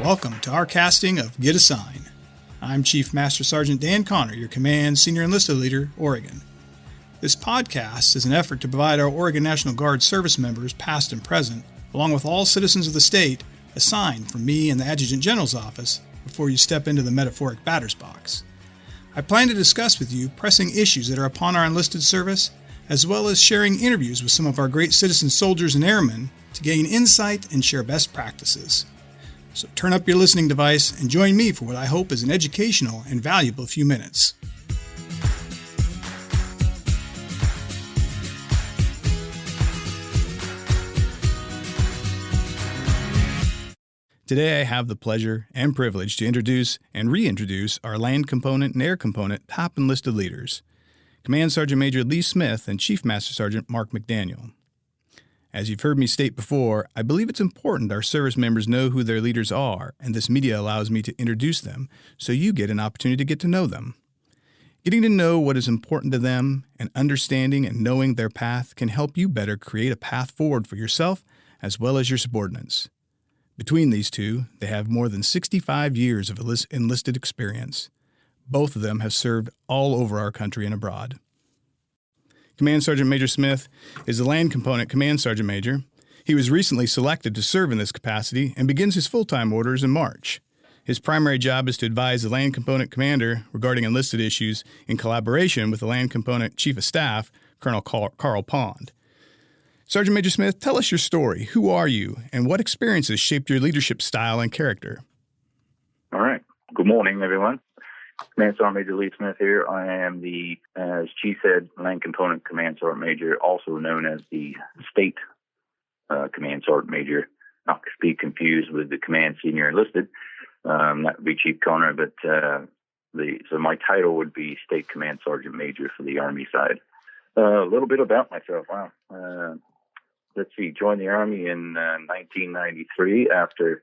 Welcome to our casting of Get a Sign. I'm Chief Master Sgt. Dan Connor, your Command Senior Enlisted Leader, Oregon. This podcast is an effort to provide our Oregon National Guard service members, past and present, along with all citizens of the state, a sign from me and the Adjutant General's office before you step into the metaphoric batter's box. I plan to discuss with you pressing issues that are upon our enlisted service, as well as sharing interviews with some of our great citizen soldiers and airmen to gain insight and share best practices. So turn up your listening device and join me for what I hope is an educational and valuable few minutes. Today I have the pleasure and privilege to introduce and reintroduce our Land Component and Air Component top enlisted leaders, Command Sergeant Major Lee Smith and Chief Master Sergeant Mark McDaniel. As you've heard me state before, I believe it's important our service members know who their leaders are, and this media allows me to introduce them so you get an opportunity to get to know them. Getting to know what is important to them and understanding and knowing their path can help you better create a path forward for yourself as well as your subordinates. Between these two, they have more than 65 years of enlisted experience. Both of them have served all over our country and abroad. Command Sergeant Major Smith is the Land Component Command Sergeant Major. He was recently selected to serve in this capacity and begins his full-time orders in March. His primary job is to advise the Land Component Commander regarding enlisted issues in collaboration with the Land Component Chief of Staff, Colonel Carl Pond. Sergeant Major Smith, tell us your story. Who are you, and what experiences shaped your leadership style and character? All right. Good morning, everyone. Command Sergeant Major Lee Smith here. I am the, as Chief said, Land Component Command Sergeant Major, also known as the State Command Sergeant Major. Not to be confused with the Command Senior Enlisted. That would be Chief Connor, but so my title would be State Command Sergeant Major for the Army side. A little bit about myself. Wow. Let's see. Joined the Army in 1993 after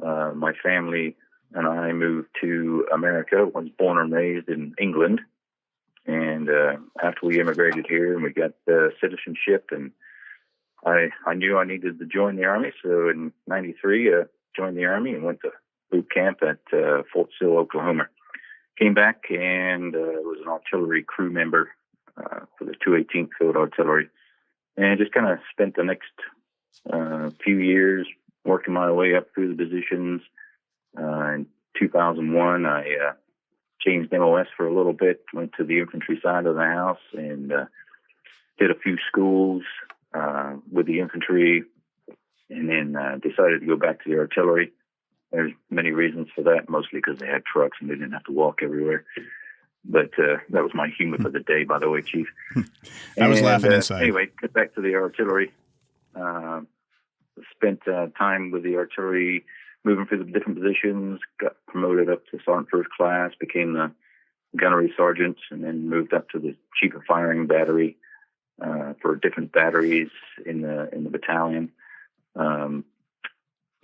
my family and I moved to America. Was born and raised in England. And after we immigrated here and we got citizenship, and I knew I needed to join the Army. So in 93, joined the Army and went to boot camp at Fort Sill, Oklahoma. Came back and was an artillery crew member for the 218th Field Artillery. And just kind of spent the next few years working my way up through the positions. In 2001, I changed MOS for a little bit, went to the infantry side of the house, and did a few schools with the infantry, and then decided to go back to the artillery. There's many reasons for that, mostly because they had trucks and they didn't have to walk everywhere. But that was my humor for the day, by the way, Chief. I was laughing inside. Anyway, get back to the artillery. Spent time with the artillery, moving through the different positions, got promoted up to Sergeant First Class, became the gunnery sergeant, and then moved up to the Chief of Firing Battery for different batteries in the battalion.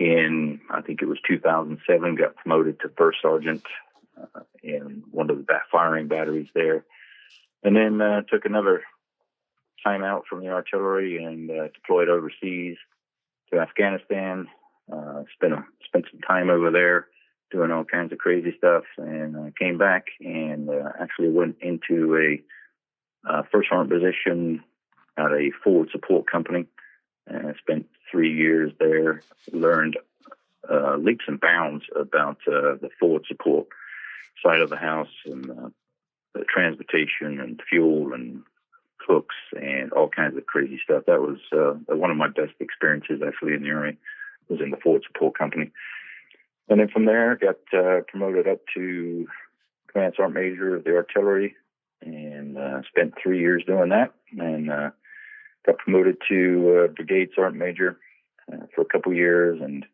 In, I think it was 2007, got promoted to First Sergeant in one of the firing batteries there. And then took another time out from the artillery and deployed overseas to Afghanistan. Spent some time over there doing all kinds of crazy stuff, and came back and actually went into a first sergeant position at a forward support company. And spent 3 years there, learned leaps and bounds about the forward support side of the house, and the transportation and fuel and cooks and all kinds of crazy stuff. That was one of my best experiences actually in the Army, was in the forward support company. And then from there, got promoted up to Command Sergeant Major of the Artillery, and spent 3 years doing that, and got promoted to Brigade Sergeant Major for a couple years, and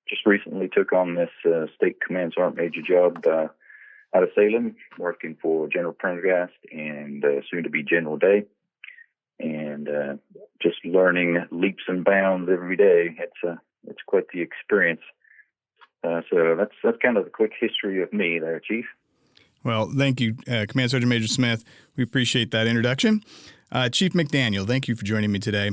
just recently took on this State Command Sergeant Major job out of Salem, working for General Prendergast and soon to be General Day, and just learning leaps and bounds every day. It's quite the experience. So that's kind of the quick history of me there, Chief. Well, thank you, Command Sergeant Major Smith. We appreciate that introduction. Chief McDaniel, thank you for joining me today.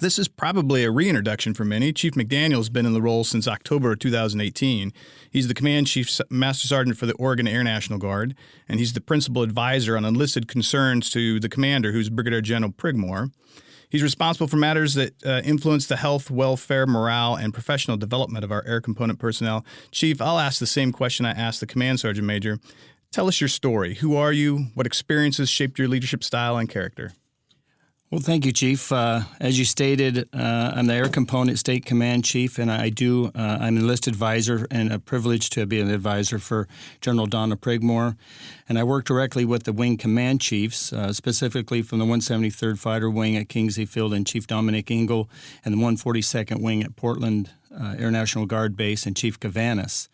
This is probably a reintroduction for many. Chief McDaniel has been in the role since October of 2018. He's the Command Chief Master Sergeant for the Oregon Air National Guard, and he's the principal advisor on enlisted concerns to the commander, who's Brigadier General Prigmore. He's responsible for matters that influence the health, welfare, morale, and professional development of our air component personnel. Chief, I'll ask the same question I asked the Command Sergeant Major. Tell us your story. Who are you? What experiences shaped your leadership style and character? Well, thank you, Chief. As you stated, I'm the Air Component State Command Chief, and I'm an enlisted advisor and a privilege to be an advisor for General Donna Prigmore. And I work directly with the Wing Command Chiefs, specifically from the 173rd Fighter Wing at Kingsley Field and Chief Dominic Engel, and the 142nd Wing at Portland Air National Guard Base and Chief Cavanis.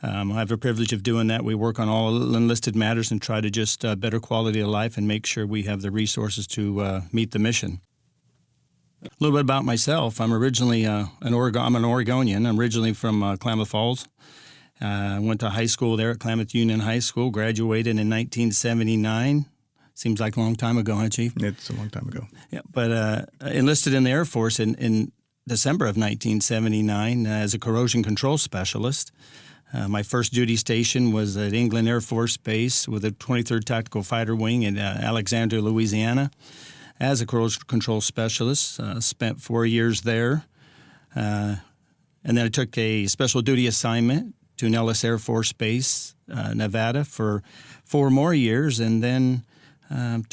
I have the privilege of doing that. We work on all enlisted matters and try to just better quality of life and make sure we have the resources to meet the mission. A little bit about myself. I'm originally I'm an Oregonian. I'm originally from Klamath Falls. I went to high school there at Klamath Union High School, graduated in 1979. Seems like a long time ago, huh, Chief? It's a long time ago. Yeah, but enlisted in the Air Force in December of 1979 as a corrosion control specialist. My first duty station was at England Air Force Base with the 23rd Tactical Fighter Wing in Alexandria, Louisiana, as a corrosion control specialist. Spent 4 years there. And then I took a special duty assignment to Nellis Air Force Base, Nevada, for 4 more years, and then went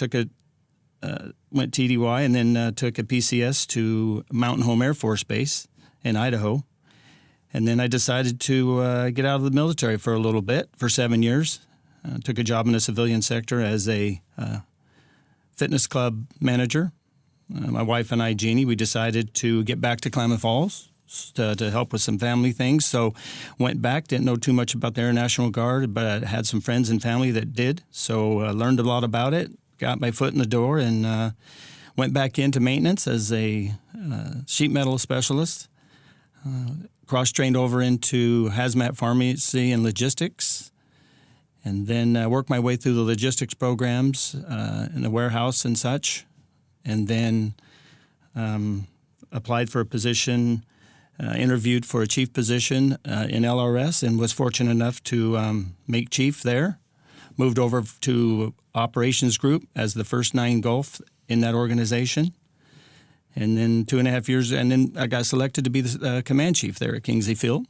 TDY and then took a PCS to Mountain Home Air Force Base in Idaho. And then I decided to get out of the military for a little bit, for 7 years. Took a job in the civilian sector as a fitness club manager. My wife and I, Jeannie, we decided to get back to Klamath Falls to help with some family things. So went back, didn't know too much about the Air National Guard, but I had some friends and family that did. So learned a lot about it, got my foot in the door, and went back into maintenance as a sheet metal specialist. Cross-trained over into hazmat pharmacy and logistics, and then worked my way through the logistics programs in the warehouse and such, and then applied for a position, interviewed for a chief position in LRS, and was fortunate enough to make chief there. Moved over to operations group as the first 9 Gulf in that organization. And then 2.5 years, and then I got selected to be the command chief there at Kingsley Field.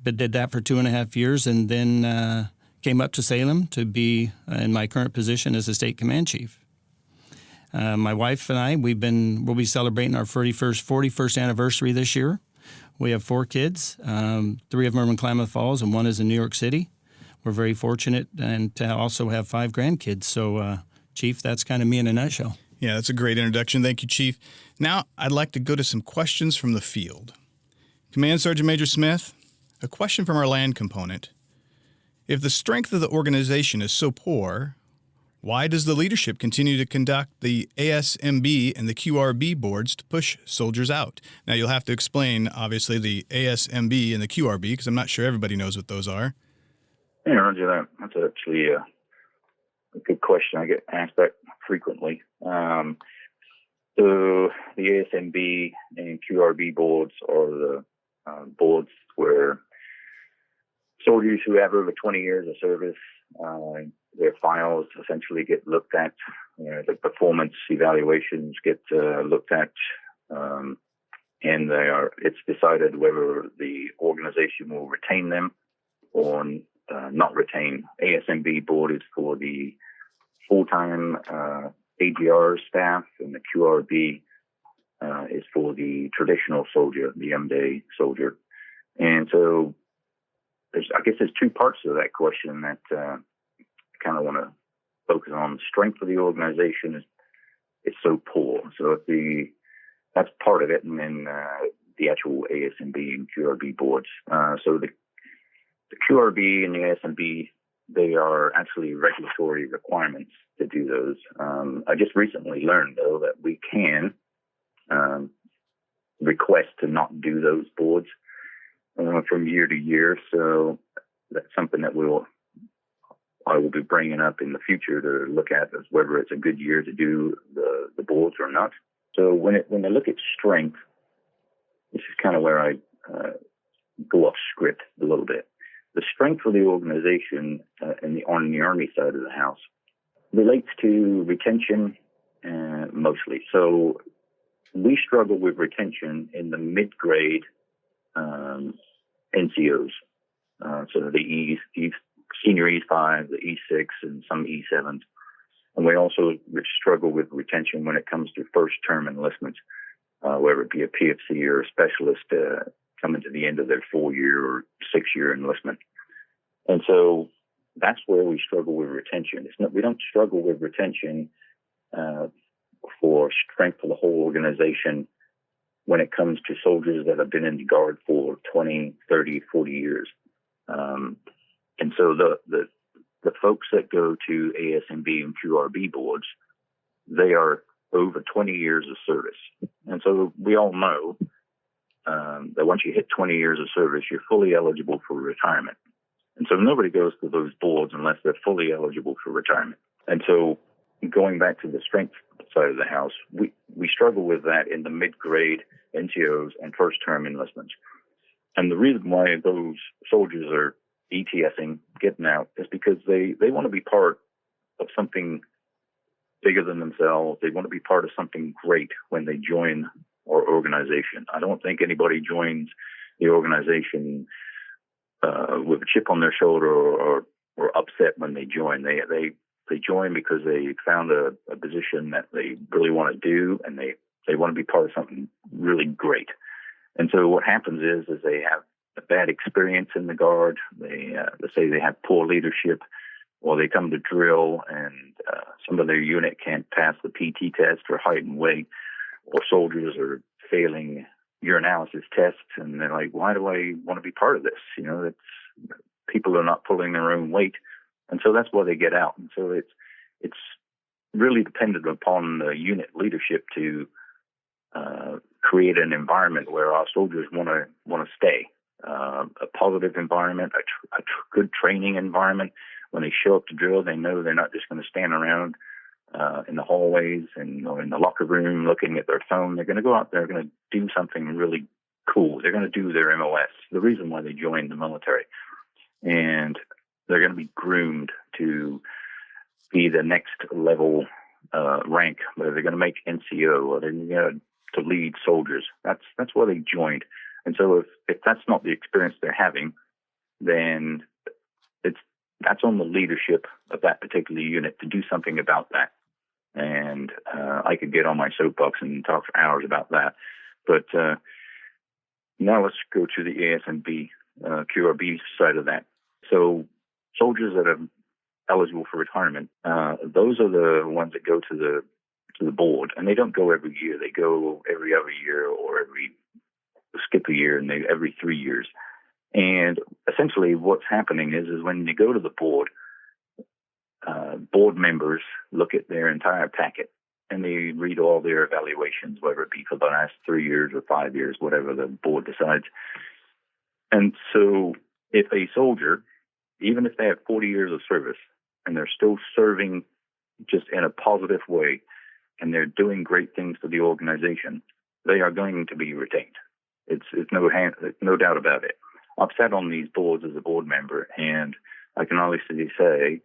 But did that for 2.5 years, and then came up to Salem to be in my current position as the state command chief. My wife and I, we'll be celebrating our 41st anniversary this year. We have 4 kids. 3 of them are in Klamath Falls, and 1 is in New York City. We're very fortunate, and to also have 5 grandkids. So, Chief, that's kind of me in a nutshell. Yeah, that's a great introduction. Thank you, Chief. Now, I'd like to go to some questions from the field. Command Sergeant Major Smith, a question from our land component. If the strength of the organization is so poor, why does the leadership continue to conduct the ASMB and the QRB boards to push soldiers out? Now, you'll have to explain, obviously, the ASMB and the QRB, because I'm not sure everybody knows what those are. Yeah, Roger, that's actually a good question. I get asked that frequently. So the ASMB and QRB boards are the boards where soldiers who have over 20 years of service, their files essentially get looked at. The performance evaluations get looked at, and it's decided whether the organization will retain them or not retain. ASMB board is for the full-time AGR staff, and the QRB is for the traditional soldier, the M-Day soldier. And so I guess there's 2 parts to that question that I kind of want to focus on. The strength of the organization is so poor. So that's part of it, and then the actual ASMB and QRB boards. So the QRB and the ASMB, they are actually regulatory requirements to do those. I just recently learned, though, that we can request to not do those boards from year to year. So that's something that I will be bringing up in the future to look at as whether it's a good year to do the boards or not. So when I look at strength, this is kind of where I go off script a little bit. The strength of the organization on the Army side of the house relates to retention mostly. So we struggle with retention in the mid-grade NCOs. So the senior E5, the E6, and some E7s. And we also struggle with retention when it comes to first-term enlistments, whether it be a PFC or a specialist coming to the end of their 4-year or 6-year enlistment. And so that's where we struggle with retention. We don't struggle with retention for strength of the whole organization when it comes to soldiers that have been in the Guard for 20, 30, 40 years. And so the folks that go to ASMB and QRB boards, they are over 20 years of service. And so we all know that once you hit 20 years of service, you're fully eligible for retirement. And so nobody goes to those boards unless they're fully eligible for retirement. And so going back to the strength side of the house, we struggle with that in the mid-grade NCOs and first-term enlistments. And the reason why those soldiers are ETSing, getting out, is because they want to be part of something bigger than themselves. They want to be part of something great when they join our organization. I don't think anybody joins the organization with a chip on their shoulder or upset when they join. They join because they found a position that they really want to do, and they want to be part of something really great. And so what happens is they have a bad experience in the Guard. Let's say they have poor leadership, or they come to drill and some of their unit can't pass the PT test for height and weight, or soldiers are failing urinalysis tests, and they're like, why do I want to be part of this? You know, people are not pulling their own weight. And so that's why they get out. And so it's really dependent upon the unit leadership to create an environment where our soldiers want to stay. A positive environment, a good training environment. When they show up to drill, they know they're not just going to stand around in the hallways and in the locker room looking at their phone. They're going to go out there, going to do something really cool. They're going to do their MOS, the reason why they joined the military. And they're going to be groomed to be the next level rank, whether they're going to make NCO or they're going to lead soldiers. That's why they joined. And so if that's not the experience they're having, then that's on the leadership of that particular unit to do something about that. And I could get on my soapbox and talk for hours about that. But now let's go to the ASMB, QRB side of that. So soldiers that are eligible for retirement, those are the ones that go to the board, and they don't go every year. They go every other year, or skip a year, and every 3 years. And essentially what's happening is when you go to the board, board members look at their entire packet, and they read all their evaluations, whether it be for the last 3 years or 5 years, whatever the board decides. And so if a soldier, even if they have 40 years of service and they're still serving just in a positive way, and they're doing great things for the organization, they are going to be retained. It's no doubt about it. I've sat on these boards as a board member, and I can honestly say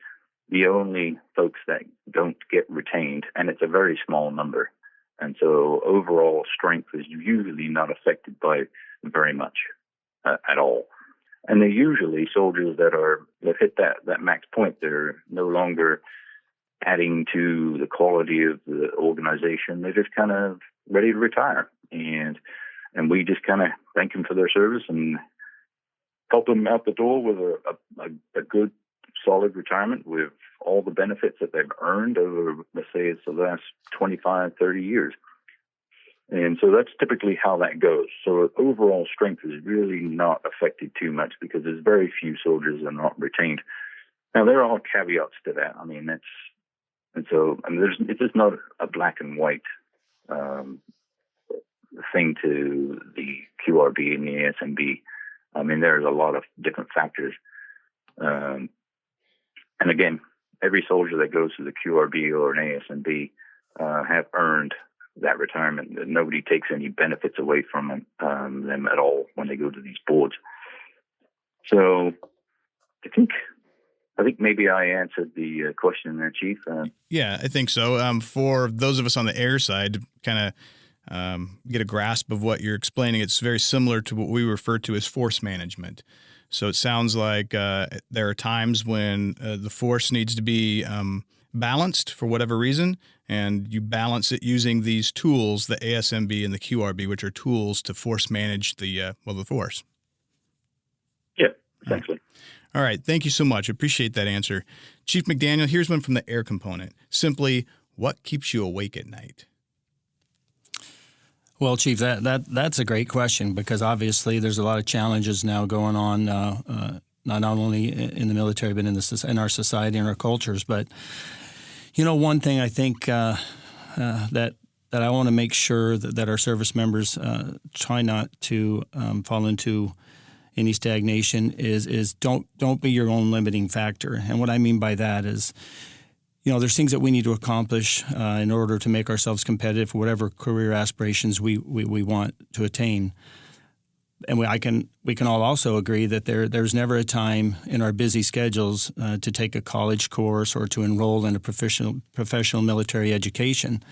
the only folks that don't get retained, and it's a very small number, and so overall strength is usually not affected by very much at all. And they're usually soldiers that hit that max point. They're no longer adding to the quality of the organization. They're just kind of ready to retire, and we just kind of thank them for their service and help them out the door with a good, solid retirement with all the benefits that they've earned over, let's say, it's the last 25, 30 years. And so that's typically how that goes. So overall strength is really not affected too much because there's very few soldiers that are not retained. Now, there are caveats to that. I mean, it's just not a black and white thing to the QRB and the ASMB. I mean, there's a lot of different factors. And again, every soldier that goes to the QRB or an ASMB have earned that retirement. Nobody takes any benefits away from them at all when they go to these boards. So I think maybe I answered the question there, Chief. Yeah, I think so. For those of us on the air side, to kind of get a grasp of what you're explaining, it's very similar to what we refer to as force management. So it sounds like there are times when the force needs to be balanced for whatever reason, and you balance it using these tools, the ASMB and the QRB, which are tools to force manage the force. Yeah, essentially. All right. Thank you so much. Appreciate that answer. Chief McDaniel, here's one from the air component. Simply, what keeps you awake at night? Well, Chief, that's a great question, because obviously there's a lot of challenges now going on, not only in the military, but in our society and our cultures. But, one thing I think that I want to make sure that our service members try not to fall into any stagnation is don't be your own limiting factor. And what I mean by that is, there's things that we need to accomplish in order to make ourselves competitive for whatever career aspirations we want to attain. And we can all also agree that there's never a time in our busy schedules to take a college course or to enroll in a professional military education.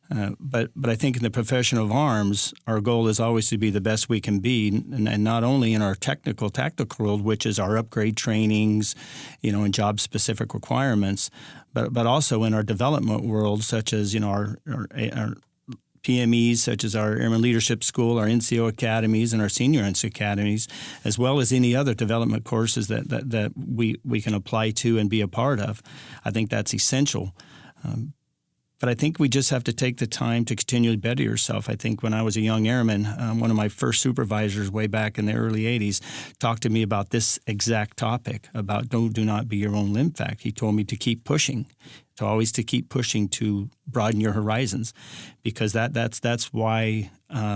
But I think in the profession of arms, our goal is always to be the best we can be, and not only in our tactical world, which is our upgrade trainings, and job-specific requirements, but also in our development world, such as our PMEs, such as our Airman Leadership School, our NCO academies, and our senior NCO academies, as well as any other development courses that we can apply to and be a part of. I think that's essential. But I think we just have to take the time to continually better yourself. I think when I was a young airman, one of my first supervisors way back in the early 80s talked to me about this exact topic, about do not be your own limb fact. He told me to keep pushing, to keep pushing to broaden your horizons, because that's why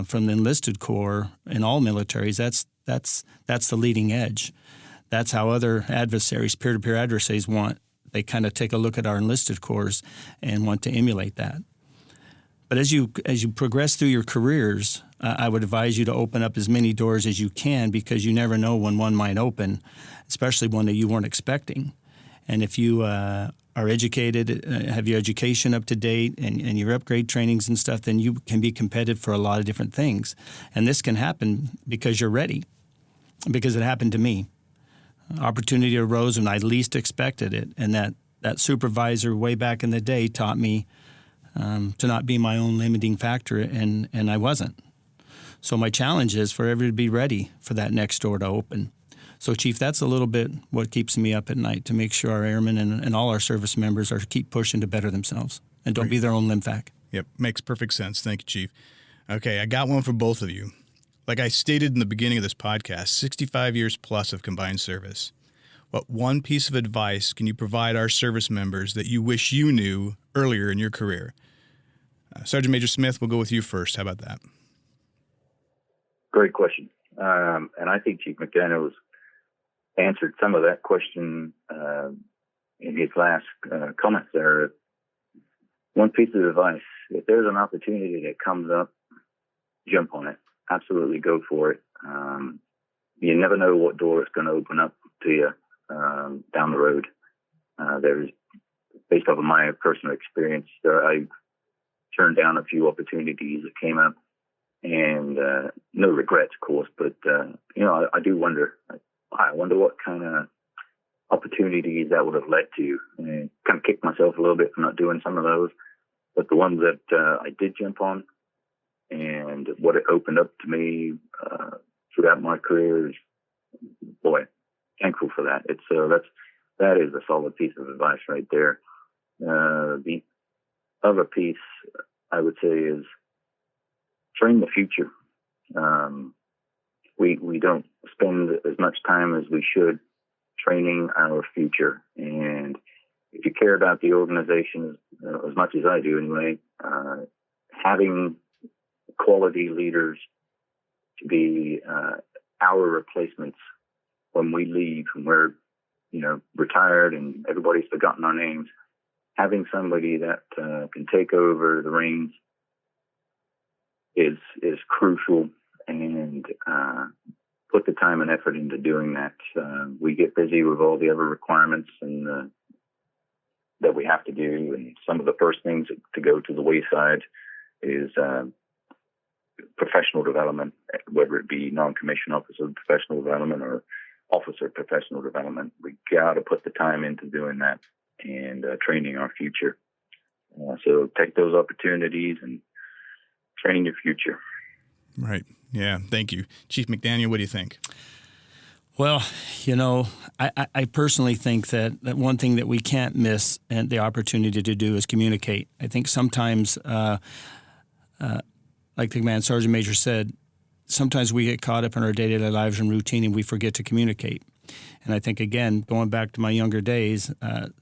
from the enlisted corps in all militaries, that's the leading edge. That's how other adversaries, peer-to-peer adversaries they kind of take a look at our enlisted corps and want to emulate that. But as you progress through your careers, I would advise you to open up as many doors as you can, because you never know when one might open, especially one that you weren't expecting. And if you are educated, have your education up to date, and your upgrade trainings and stuff, then you can be competitive for a lot of different things. And this can happen because you're ready, because it happened to me. Opportunity arose when I least expected it, and that supervisor way back in the day taught me to not be my own limiting factor, and I wasn't. So my challenge is for everybody to be ready for that next door to open. So, Chief, that's a little bit what keeps me up at night, to make sure our airmen and all our service members keep pushing to better themselves and don't be their own limb fact. Yep, makes perfect sense. Thank you, Chief. Okay, I got one for both of you. Like I stated in the beginning of this podcast, 65 years plus of combined service. What one piece of advice can you provide our service members that you wish you knew earlier in your career? Sergeant Major Smith, we'll go with you first. How about that? Great question. And I think Chief McDaniel has answered some of that question in his last comments there. One piece of advice: if there's an opportunity that comes up, jump on it. Absolutely go for it. You never know what door it's going to open up to you down the road. There's, based off of my personal experience, I turned down a few opportunities that came up, and no regrets, of course, but I do wonder. I wonder what kind of opportunities that would have led to. And kind of kicked myself a little bit for not doing some of those, but the ones that I did jump on, and what it opened up to me throughout my career is, boy, thankful for that. It's that is a solid piece of advice right there. The other piece I would say is train the future. We don't spend as much time as we should training our future, and if you care about the organization as much as I do anyway, having quality leaders to be our replacements when we leave, and we're retired and everybody's forgotten our names. Having somebody that can take over the reins is crucial, and put the time and effort into doing that. We get busy with all the other requirements and that we have to do, and some of the first things to go to the wayside is professional development, whether it be non-commissioned officer professional development or officer professional development. We got to put the time into doing that and training our future. So take those opportunities and train your future. Right. Yeah. Thank you. Chief McDaniel, what do you think? Well, I personally think that one thing that we can't miss and the opportunity to do is communicate. I think sometimes, like the Command Sergeant Major said, sometimes we get caught up in our day-to-day lives and routine and we forget to communicate. And I think, again, going back to my younger days,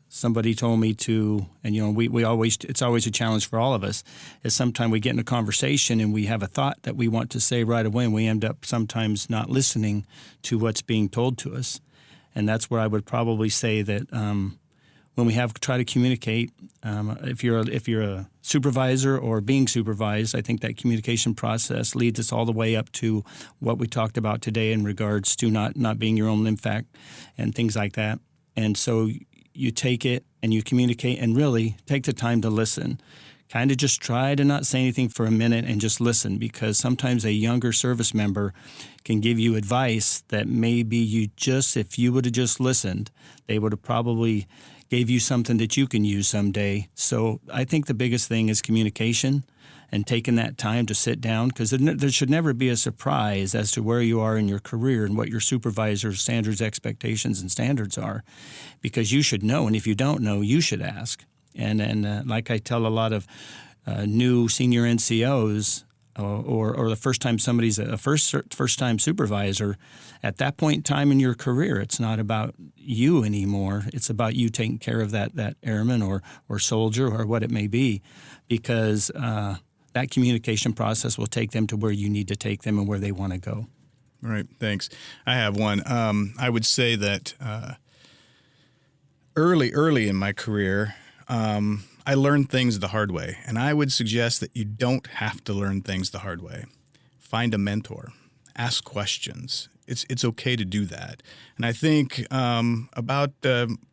somebody told me to, and we always, it's always a challenge for all of us, is sometimes we get in a conversation and we have a thought that we want to say right away, and we end up sometimes not listening to what's being told to us. And that's where I would probably say that when we try to communicate, if you're a supervisor or being supervised, I think that communication process leads us all the way up to what we talked about today in regards to not being your own limfac and things like that. And so you take it and you communicate and really take the time to listen. Kind of just try to not say anything for a minute and just listen, because sometimes a younger service member can give you advice that maybe if you would have just listened, they would have probably gave you something that you can use someday. So I think the biggest thing is communication and taking that time to sit down, because there should never be a surprise as to where you are in your career and what your supervisor's standards, expectations, and standards are, because you should know. And if you don't know, you should ask. And like I tell a lot of new senior NCOs, or the first time somebody's a first-time supervisor, at that point in time in your career, it's not about you anymore. It's about you taking care of that airman or soldier or what it may be, because that communication process will take them to where you need to take them and where they want to go. All right, thanks. I have one. I would say that early in my career, I learned things the hard way, and I would suggest that you don't have to learn things the hard way. Find a mentor. Ask questions. It's okay to do that. And I think about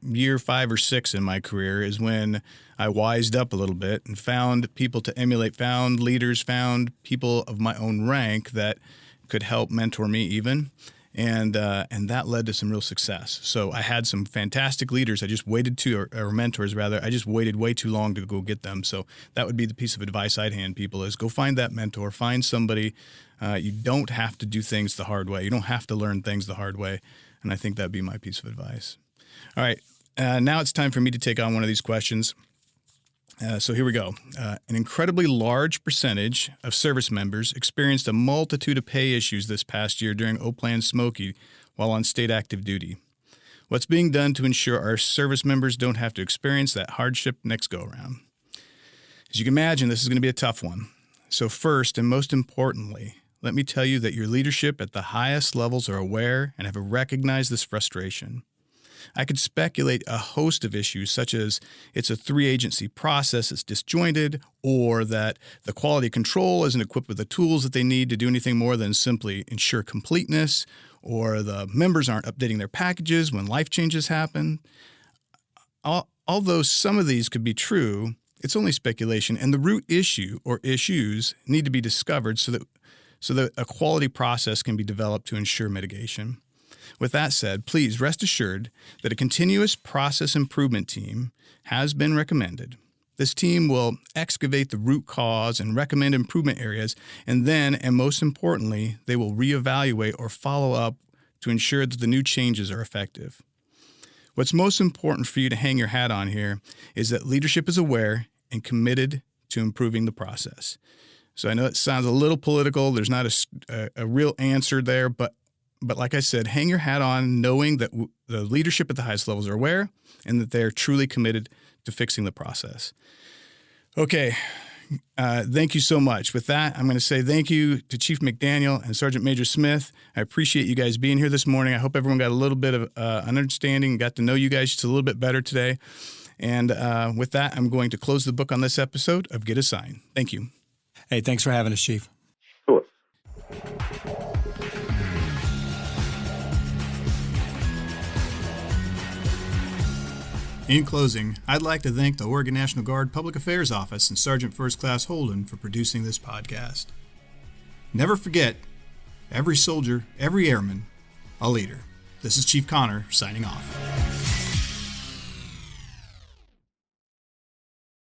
year 5 or 6 in my career is when I wised up a little bit and found people to emulate, found leaders, found people of my own rank that could help mentor me even. And that led to some real success. So I had some fantastic leaders. I just waited or mentors rather. I just waited way too long to go get them. So that would be the piece of advice I'd hand people is go find that mentor, find somebody. You don't have to do things the hard way. You don't have to learn things the hard way. And I think that'd be my piece of advice. All right. Now it's time for me to take on one of these questions. So here we go. An incredibly large percentage of service members experienced a multitude of pay issues this past year during O-Plan Smoky while on state active duty. What's being done to ensure our service members don't have to experience that hardship next go-around? As you can imagine, this is going to be a tough one. So first and most importantly, let me tell you that your leadership at the highest levels are aware and have recognized this frustration. I could speculate a host of issues, such as it's a 3-agency process that's disjointed, or that the quality control isn't equipped with the tools that they need to do anything more than simply ensure completeness, or the members aren't updating their packages when life changes happen. Although some of these could be true, it's only speculation, and the root issue or issues need to be discovered so that a quality process can be developed to ensure mitigation. With that said, please rest assured that a continuous process improvement team has been recommended. This team will excavate the root cause and recommend improvement areas, and then, and most importantly, they will reevaluate or follow up to ensure that the new changes are effective. What's most important for you to hang your hat on here is that leadership is aware and committed to improving the process. So I know it sounds a little political. There's not a real answer there, but like I said, hang your hat on knowing that the leadership at the highest levels are aware and that they're truly committed to fixing the process. Okay, Thank you so much. With that, I'm going to say thank you to Chief McDaniel and Sergeant Major Smith. I appreciate you guys being here this morning. I hope everyone got a little bit of an understanding, got to know you guys just a little bit better today. And with that, I'm going to close the book on this episode of Get a Sign. Thank you. Hey, thanks for having us, Chief. Sure. In closing, I'd like to thank the Oregon National Guard Public Affairs Office and Sergeant First Class Holden for producing this podcast. Never forget, every soldier, every airman, a leader. This is Chief Connor signing off.